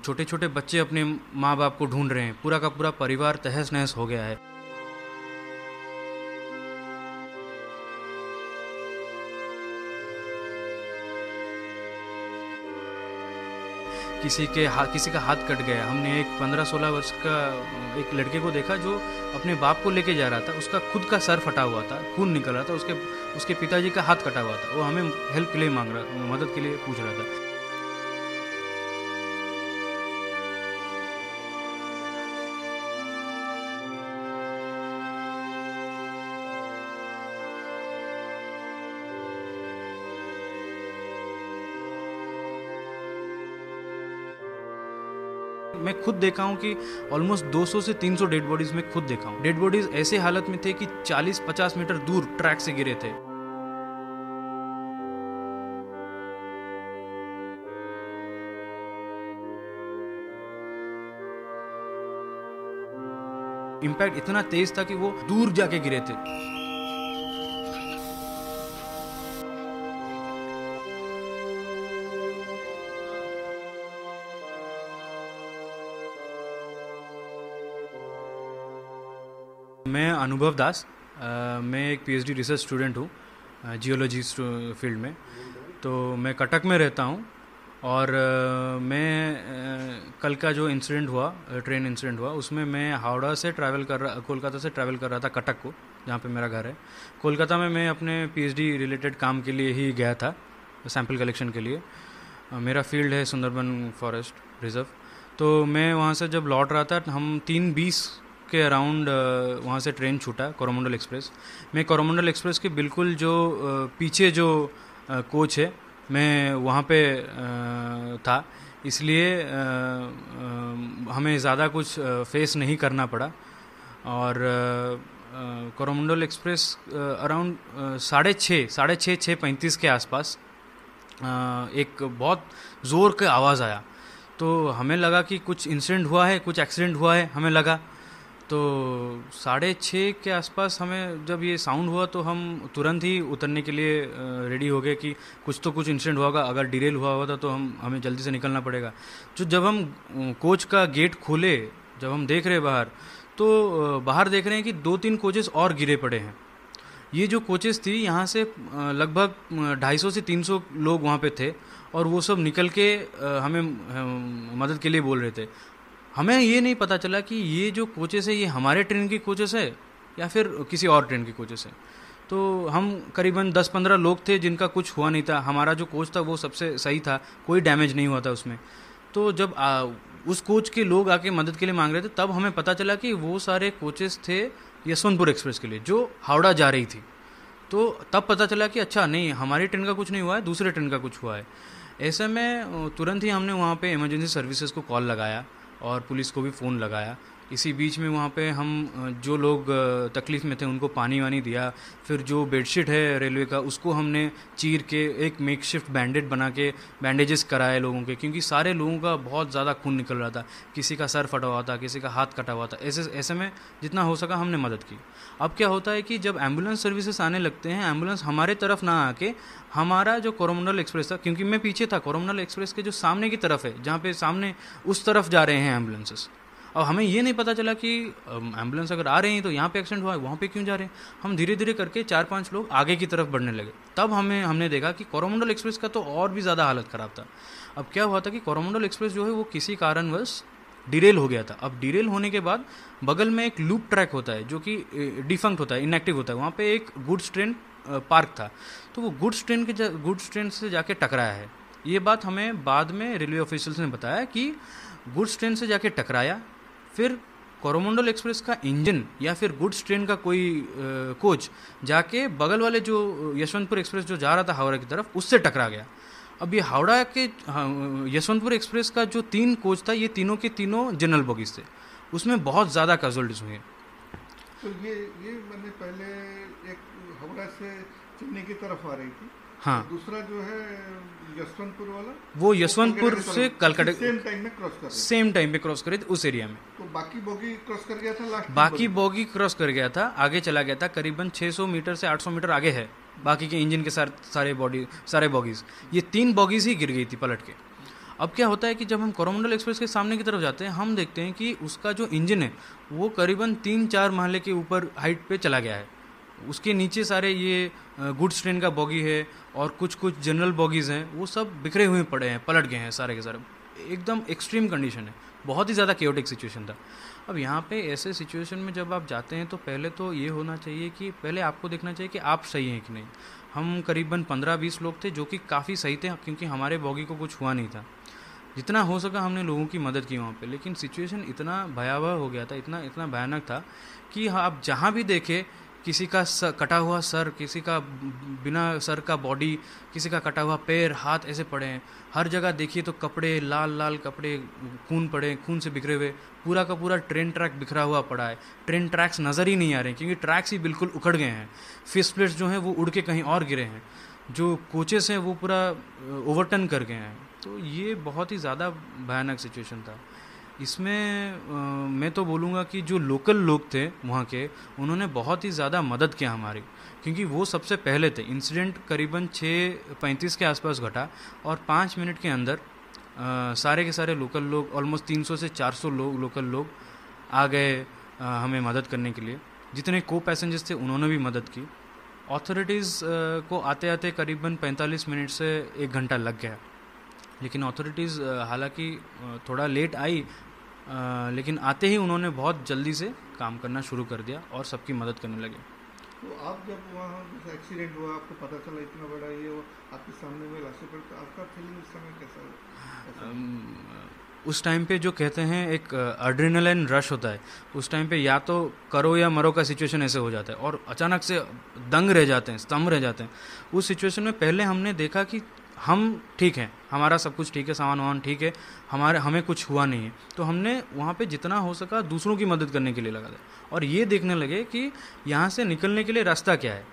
छोटे छोटे बच्चे अपने माँ बाप को ढूंढ रहे हैं, पूरा का पूरा परिवार तहस नहस हो गया है। किसी का हाथ कट गया। हमने एक 15-16 वर्ष का एक लड़के को देखा जो अपने बाप को लेके जा रहा था, उसका खुद का सर फटा हुआ था, खून निकल रहा था, उसके पिताजी का हाथ कटा हुआ था। वो हमें हेल्प के लिए मदद के लिए पूछ रहा था। मैं खुद देखा हूँ कि ऑलमोस्ट 200 से 300 डेड बॉडीज में खुद देखा हूँ। डेड बॉडीज ऐसे हालत में थे कि 40-50 मीटर दूर ट्रैक से गिरे थे। इम्पैक्ट इतना तेज था कि वो दूर जाके गिरे थे। मैं अनुभव दास, मैं एक पीएचडी रिसर्च स्टूडेंट हूँ जियोलॉजी फील्ड में। तो मैं कटक में रहता हूँ और मैं कल का जो इंसिडेंट हुआ, ट्रेन इंसिडेंट हुआ, उसमें मैं कोलकाता से ट्रैवल कर रहा था कटक को, जहाँ पे मेरा घर है। कोलकाता में मैं अपने पीएचडी रिलेटेड काम के लिए ही गया था, सैंपल कलेक्शन के लिए। मेरा फील्ड है सुंदरबन फॉरेस्ट रिजर्व। तो मैं वहाँ से जब लौट रहा था, हम 3:20 के अराउंड वहाँ से ट्रेन छूटा, कोरोमंडल एक्सप्रेस। मैं कोरोमंडल एक्सप्रेस के बिल्कुल जो पीछे जो कोच है, मैं वहाँ पे था, इसलिए हमें ज़्यादा कुछ फेस नहीं करना पड़ा। और कोरोमंडल एक्सप्रेस अराउंड 6:35 के आसपास एक बहुत ज़ोर का आवाज़ आया। तो हमें लगा कि कुछ इंसिडेंट हुआ है, कुछ एक्सीडेंट हुआ है, हमें लगा। तो 6:30 के आसपास हमें जब ये साउंड हुआ तो हम तुरंत ही उतरने के लिए रेडी हो गए कि कुछ इंसिडेंट हुआ होगा। अगर डिरेल हुआ होता तो हमें जल्दी से निकलना पड़ेगा। तो जब हम कोच का गेट खोले, जब हम देख रहे बाहर, तो बाहर देख रहे हैं कि 2-3 कोचेस और गिरे पड़े हैं। ये जो कोचेस थी, यहाँ से लगभग 250 से 300 लोग वहाँ पे थे और वो सब निकल के हमें मदद के लिए बोल रहे थे। हमें ये नहीं पता चला कि ये जो कोचेस है, ये हमारे ट्रेन की कोचेस है या फिर किसी और ट्रेन की कोचेस है। तो हम करीबन 10-15 लोग थे जिनका कुछ हुआ नहीं था। हमारा जो कोच था वो सबसे सही था, कोई डैमेज नहीं हुआ था उसमें। तो जब उस कोच के लोग आके मदद के लिए मांग रहे थे, तब हमें पता चला कि वो सारे कोचेस थे यशवंतपुर एक्सप्रेस के लिए, जो हावड़ा जा रही थी। तो तब पता चला कि अच्छा नहीं, हमारी ट्रेन का कुछ नहीं हुआ है, दूसरे ट्रेन का कुछ हुआ है। ऐसे में तुरंत ही हमने वहाँ पे इमरजेंसी सर्विसेज को कॉल लगाया और पुलिस को भी फ़ोन लगाया। इसी बीच में वहाँ पे हम जो लोग तकलीफ़ में थे उनको पानी वानी दिया। फिर जो बेडशीट है रेलवे का, उसको हमने चीर के एक मेकशिफ्ट बैंडेज बना के बैंडेजेस कराए लोगों के, क्योंकि सारे लोगों का बहुत ज़्यादा खून निकल रहा था। किसी का सर फटा हुआ था, किसी का हाथ कटा हुआ था। ऐसे में जितना हो सका हमने मदद की। अब क्या होता है कि जब एम्बुलेंस सर्विसेज आने लगते हैं, एम्बुलेंस हमारे तरफ ना आके हमारा जो कोरोमंडल एक्सप्रेस था, क्योंकि मैं पीछे था, कोरोमंडल एक्सप्रेस के जो सामने की तरफ है, जहाँ पे सामने उस तरफ जा रहे हैं एम्बुलेंसेस। अब हमें ये नहीं पता चला कि एम्बुलेंस अगर आ रहे हैं तो यहाँ पे एक्सीडेंट हुआ है, वहाँ पे क्यों जा रहे हैं। हम धीरे धीरे करके 4-5 लोग आगे की तरफ बढ़ने लगे। तब हमने देखा कि कोरोमंडल एक्सप्रेस का तो और भी ज़्यादा हालत ख़राब था। अब क्या हुआ था कि कोरोमंडल एक्सप्रेस जो है वो किसी कारणवश डिरेल हो गया था। अब डिरेल होने के बाद बगल में एक लूप ट्रैक होता है जो कि डिफंक्ट होता है, इनएक्टिव होता है। वहाँ पे एक गुड्स ट्रेन पार्क था, तो वो गुड्स ट्रेन से जाके टकराया है। ये बात हमें बाद में रेलवे ऑफिशियल्स ने बताया कि गुड्स ट्रेन से जाके टकराया, फिर कोरोमंडल एक्सप्रेस का इंजन या फिर गुड्स ट्रेन का कोई कोच जाके बगल वाले जो यशवंतपुर एक्सप्रेस जो जा रहा था हावड़ा की तरफ, उससे टकरा गया। अब ये हावड़ा के यशवंतपुर एक्सप्रेस का जो 3 कोच था, ये तीनों के तीनों जनरल बोगीज थे। उसमें बहुत ज़्यादा कैजुअलिटीज हुई हैं। तो ये मैंने पहले एक हावड़ा से चेन्नई की तरफ आ रही थी। हाँ, दूसरा जो है यशवंतपुर वाला, वो यशवंतपुर से कलकत्ता सेम टाइम में क्रॉस कर सेम टाइम पे क्रॉस करे थे उस एरिया में। तो बाकी बोगी क्रॉस कर गया था, लास्ट बाकी बोगी क्रॉस कर गया था, आगे चला गया था, करीबन 600 मीटर से 800 मीटर आगे है बाकी के इंजन के सारे बोगीज। ये 3 बोगीज ही गिर गई थी पलट के। अब क्या होता है कि जब हम कोरोमंडल एक्सप्रेस के सामने की तरफ जाते हैं, हम देखते हैं कि उसका जो इंजन है वो करीबन 3-4 महले के ऊपर हाइट पे चला गया है। उसके नीचे सारे ये गुड्स ट्रेन का बॉगी है और कुछ कुछ जनरल बॉगीज़ हैं, वो सब बिखरे हुए पड़े हैं, पलट गए हैं सारे के सारे। एकदम एक्सट्रीम कंडीशन है, बहुत ही ज़्यादा केओटिक सिचुएशन था। अब यहाँ पे ऐसे सिचुएशन में जब आप जाते हैं तो पहले तो ये होना चाहिए कि पहले आपको देखना चाहिए कि आप सही हैं कि नहीं। हम करीबन 15-20 लोग थे जो कि काफ़ी सही थे, क्योंकि हमारे बॉगी को कुछ हुआ नहीं था। जितना हो सका हमने लोगों की मदद की वहाँ पे, लेकिन सिचुएशन इतना भयावह हो गया था, इतना इतना भयानक था कि आप जहाँ भी देखे किसी का कटा हुआ सर, किसी का बिना सर का बॉडी, किसी का कटा हुआ पैर हाथ ऐसे पड़े हैं। हर जगह देखिए तो कपड़े, लाल लाल कपड़े, खून पड़े, खून से बिखरे हुए। पूरा का पूरा ट्रेन ट्रैक बिखरा हुआ पड़ा है। ट्रेन ट्रैक्स नज़र ही नहीं आ रहे हैं क्योंकि ट्रैक्स ही बिल्कुल उखड़ गए हैं। फिश प्लेट्स जो हैं वो उड़ के कहीं और गिरे हैं। जो कोचेस हैं वो पूरा ओवरटर्न कर गए हैं। तो ये बहुत ही ज़्यादा भयानक सिचुएशन था। इसमें मैं तो बोलूँगा कि जो लोकल लोग थे वहाँ के, उन्होंने बहुत ही ज़्यादा मदद किया हमारी, क्योंकि वो सबसे पहले थे। इंसिडेंट करीबन 6:35 के आसपास घटा और 5 मिनट के अंदर सारे के सारे लोकल लोग, ऑलमोस्ट 300 से 400 लोकल लोग आ गए हमें मदद करने के लिए। जितने को पैसेंजर्स थे उन्होंने भी मदद की। ऑथोरिटीज़ को आते आते करीबन 45 मिनट से 1 घंटा लग गया, लेकिन ऑथोरिटीज़ हालांकि थोड़ा लेट आई, लेकिन आते ही उन्होंने बहुत जल्दी से काम करना शुरू कर दिया और सबकी मदद करने लगे। तो आप जब वहाँ एक्सीडेंट हुआ, आपको पता चला इतना बड़ा ये वो आपके सामने में लाशें पड़ी, तो आपका फीलिंग उस समय कैसा? उस टाइम पे जो कहते हैं एक एड्रेनालाइन रश होता है, उस टाइम पे या तो करो या मरो का सिचुएशन ऐसे हो जाता है और अचानक से दंग रह जाते हैं, स्तंभ रह जाते हैं। उस सिचुएशन में पहले हमने देखा कि हम ठीक हैं, हमारा सब कुछ ठीक है, सामान वामान ठीक है, हमें कुछ हुआ नहीं है। तो हमने वहाँ पे जितना हो सका दूसरों की मदद करने के लिए लगा था और ये देखने लगे कि यहाँ से निकलने के लिए रास्ता क्या है।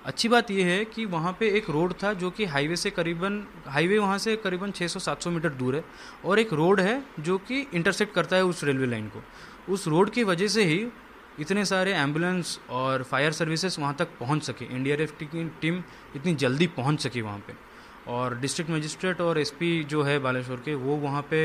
अच्छी बात यह है कि वहाँ पे एक रोड था जो कि हाईवे वहाँ से करीबन 600-700 मीटर दूर है, और एक रोड है जो कि इंटरसेक्ट करता है उस रेलवे लाइन को। उस रोड की वजह से ही इतने सारे एम्बुलेंस और फायर सर्विसेज वहाँ तक पहुँच सके, एनडीआरएफ की टीम इतनी जल्दी पहुँच सकी वहाँ पे। और डिस्ट्रिक्ट मजिस्ट्रेट और एसपी जो है बालेश्वर के, वो वहाँ पे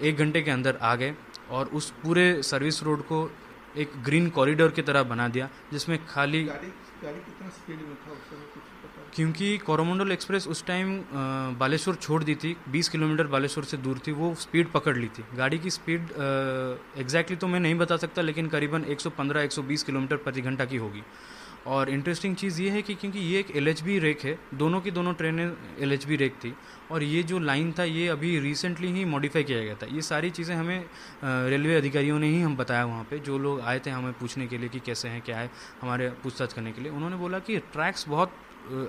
1 घंटे के अंदर आ गए और उस पूरे सर्विस रोड को एक ग्रीन कॉरिडोर की तरह बना दिया, जिसमें खाली गाड़ी कितना स्पीड में था उस समय, कुछ पता? क्योंकि कोरोमंडल एक्सप्रेस उस टाइम बालेश्वर छोड़ दी थी, 20 किलोमीटर बालेश्वर से दूर थी, वो स्पीड पकड़ ली थी। गाड़ी की स्पीड एग्जैक्टली तो मैं नहीं बता सकता, लेकिन करीबन 115-120 किलोमीटर प्रति घंटा की होगी। और इंटरेस्टिंग चीज़ ये है कि क्योंकि ये एक एलएचबी रेक है, दोनों की दोनों ट्रेनें एलएचबी रेक थी, और ये जो लाइन था ये अभी रिसेंटली ही मॉडिफाई किया गया था। ये सारी चीज़ें हमें रेलवे अधिकारियों ने ही हम बताया वहाँ पे, जो लोग आए थे हमें पूछने के लिए कि कैसे हैं क्या है, हमारे पूछताछ करने के लिए। उन्होंने बोला कि ट्रैक्स बहुत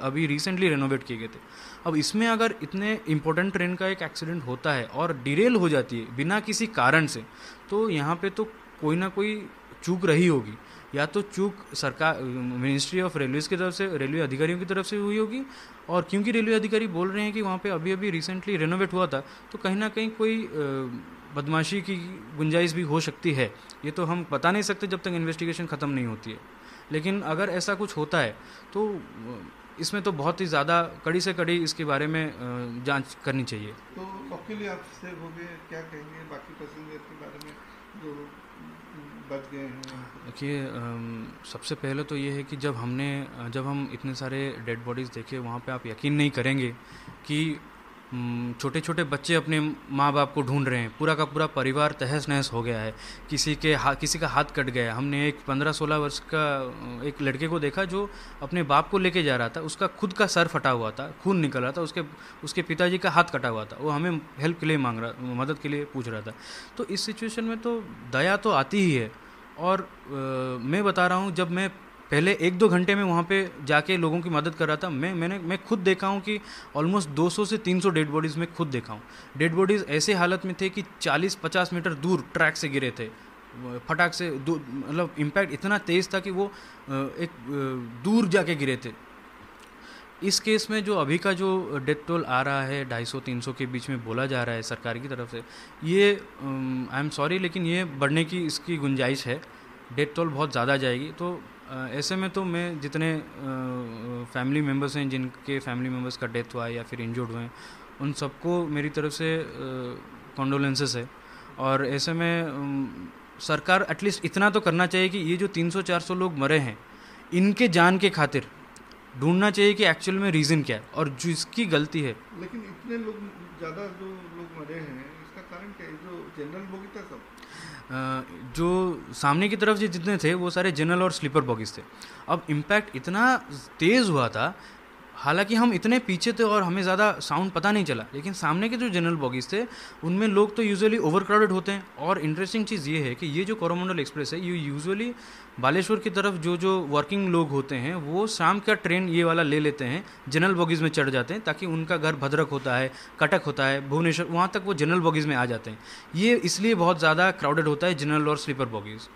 अभी रिसेंटली रेनोवेट किए गए थे। अब इसमें अगर इतने इंपॉर्टेंट ट्रेन का एक एक्सीडेंट होता है और डिरेल हो जाती है बिना किसी कारण से, तो यहाँ पे तो कोई ना कोई चूक रही होगी। या तो चूक सरकार, मिनिस्ट्री ऑफ रेलवेज की तरफ से, रेलवे अधिकारियों की तरफ से हुई होगी, और क्योंकि रेलवे अधिकारी बोल रहे हैं कि वहाँ पे अभी अभी रिसेंटली रेनोवेट हुआ था, तो कहीं ना कहीं कोई बदमाशी की गुंजाइश भी हो सकती है। ये तो हम बता नहीं सकते जब तक इन्वेस्टिगेशन ख़त्म नहीं होती है, लेकिन अगर ऐसा कुछ होता है तो इसमें तो बहुत ही ज़्यादा कड़ी से कड़ी इसके बारे में जांच करनी चाहिए। तो सबके लिए आप सेव हो गए, क्या कहेंगे बाकी पैसेंजर के बारे में जो बच गए हैं? देखिए, सबसे पहले तो ये है कि जब हम इतने सारे डेड बॉडीज़ देखे वहाँ पे, आप यकीन नहीं करेंगे कि छोटे छोटे बच्चे अपने माँ बाप को ढूंढ रहे हैं, पूरा का पूरा परिवार तहस नहस हो गया है। किसी का हाथ कट गया। हमने एक 15-16 वर्ष का एक लड़के को देखा जो अपने बाप को लेके जा रहा था, उसका खुद का सर फटा हुआ था, खून निकल रहा था, उसके पिताजी का हाथ कटा हुआ था, वो हमें हेल्प के लिए मदद के लिए पूछ रहा था। तो इस सिचुएशन में तो दया तो आती ही है। और मैं बता रहा हूँ, जब मैं पहले 1-2 घंटे में वहाँ पे जाके लोगों की मदद कर रहा था, मैं खुद देखा हूँ कि ऑलमोस्ट 200 से 300 डेड बॉडीज़ में खुद देखा हूँ। डेड बॉडीज़ ऐसे हालत में थे कि 40-50 मीटर दूर ट्रैक से गिरे थे, फटाक से, मतलब इम्पैक्ट इतना तेज़ था कि वो एक दूर जाके गिरे थे। इस केस में जो अभी का जो डेथ टोल आ रहा है 250-300 के बीच में बोला जा रहा है सरकार की तरफ से, ये आई एम सॉरी लेकिन ये बढ़ने की इसकी गुंजाइश है। डेथ टोल बहुत ज़्यादा जाएगी। तो ऐसे में तो मैं जितने फैमिली मेम्बर्स हैं, जिनके फैमिली मेम्बर्स का डेथ हुआ है या फिर इंजर्ड हुए हैं, उन सबको मेरी तरफ से कॉन्डोलेंसेस है। और ऐसे में सरकार एटलीस्ट इतना तो करना चाहिए कि ये जो 300-400 लोग मरे हैं, इनके जान के खातिर ढूंढना चाहिए कि एक्चुअल में रीज़न क्या है और जिसकी गलती है। लेकिन इतने लोग ज़्यादा जो लोग मरे हैं, इसका कारण क्या है? जो जनरल बोगी था सब, जो सामने की तरफ जितने थे वो सारे जनरल और स्लीपर बॉगीज थे। अब इम्पैक्ट इतना तेज़ हुआ था, हालांकि हम इतने पीछे थे और हमें ज़्यादा साउंड पता नहीं चला, लेकिन सामने के जो जनरल बॉगीज थे उनमें लोग तो यूजुअली ओवर क्राउडेड होते हैं। और इंटरेस्टिंग चीज़ ये है कि ये जो कोरोमंडल एक्सप्रेस है, ये यूजुअली बालेश्वर की तरफ जो वर्किंग लोग होते हैं वो शाम का ट्रेन ये वाला ले लेते हैं, जनरल बॉगीज़ में चढ़ जाते हैं, ताकि उनका घर भद्रक होता है, कटक होता है, भुवनेश्वर, वहाँ तक वो जनरल बॉगीज़ में आ जाते हैं। ये इसलिए बहुत ज़्यादा क्राउडेड होता है जनरल और स्लीपर बॉगीज़।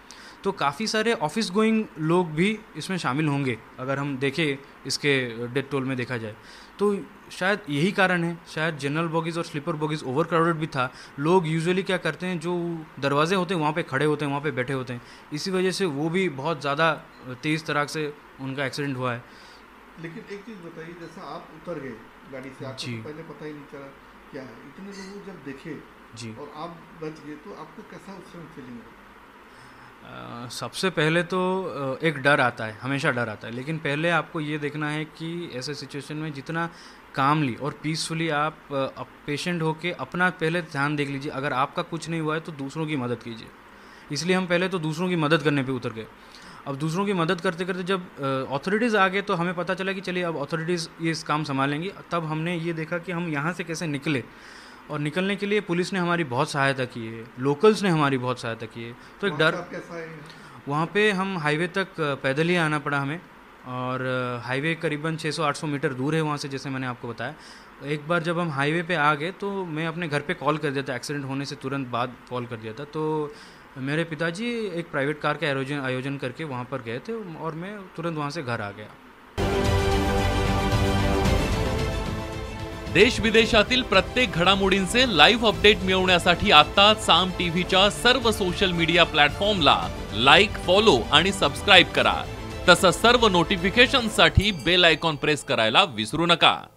तो काफ़ी सारे ऑफिस गोइंग लोग भी इसमें शामिल होंगे अगर हम देखें, इसके डेथ टोल में देखा जाए तो शायद यही कारण है। शायद जनरल बॉगीज़ और स्लीपर बॉगीज़ ओवर क्राउडेड भी था। लोग यूजुअली क्या करते हैं, जो दरवाजे होते हैं वहाँ पे खड़े होते हैं, वहाँ पे बैठे होते हैं, इसी वजह से वो भी बहुत ज़्यादा तेज़ तरह से उनका एक्सीडेंट हुआ है। लेकिन एक चीज़ बताइए, जैसा आप उतर गए गाड़ी से, आपको तो पहले पता ही नहीं चला क्या है, इतने लोग जब देखे जी और आप बच गए, तो आपको कैसा उस समय फीलिंग है? सबसे पहले तो एक डर आता है, हमेशा डर आता है, लेकिन पहले आपको ये देखना है कि ऐसे सिचुएशन में जितना कामली और पीसफुली आप पेशेंट होके अपना पहले ध्यान देख लीजिए। अगर आपका कुछ नहीं हुआ है तो दूसरों की मदद कीजिए। इसलिए हम पहले तो दूसरों की मदद करने पे उतर गए। अब दूसरों की मदद करते करते जब अथॉरिटीज़ आ गए तो हमें पता चला कि चलिए अब अथॉरिटीज़ ये इस काम संभालेंगी। तब हमने ये देखा कि हम यहाँ से कैसे निकले, और निकलने के लिए पुलिस ने हमारी बहुत सहायता की है, लोकल्स ने हमारी बहुत सहायता की है। तो एक डर, वहाँ पे हम हाईवे तक पैदल ही आना पड़ा हमें, और हाईवे करीबन 600-800 मीटर दूर है वहाँ से, जैसे मैंने आपको बताया। एक बार जब हम हाईवे पे आ गए तो मैं अपने घर पे कॉल कर दिया था, एक्सीडेंट होने से तुरंत बाद कॉल कर दिया था। तो मेरे पिताजी एक प्राइवेट कार का आयोजन करके वहाँ पर गए थे और मैं तुरंत वहाँ से घर आ गया। देश विदेशातील प्रत्येक घडामोडींचे लाईव्ह अपडेट मिळवण्यासाठी आता साम टीव्हीच्या सर्व सोशल मीडिया प्लॅटफॉर्मला लाईक, फॉलो आणि सबस्क्राइब करा। तसंच सर्व नोटिफिकेशनसाठी बेल आयकॉन प्रेस करायला विसरू नका।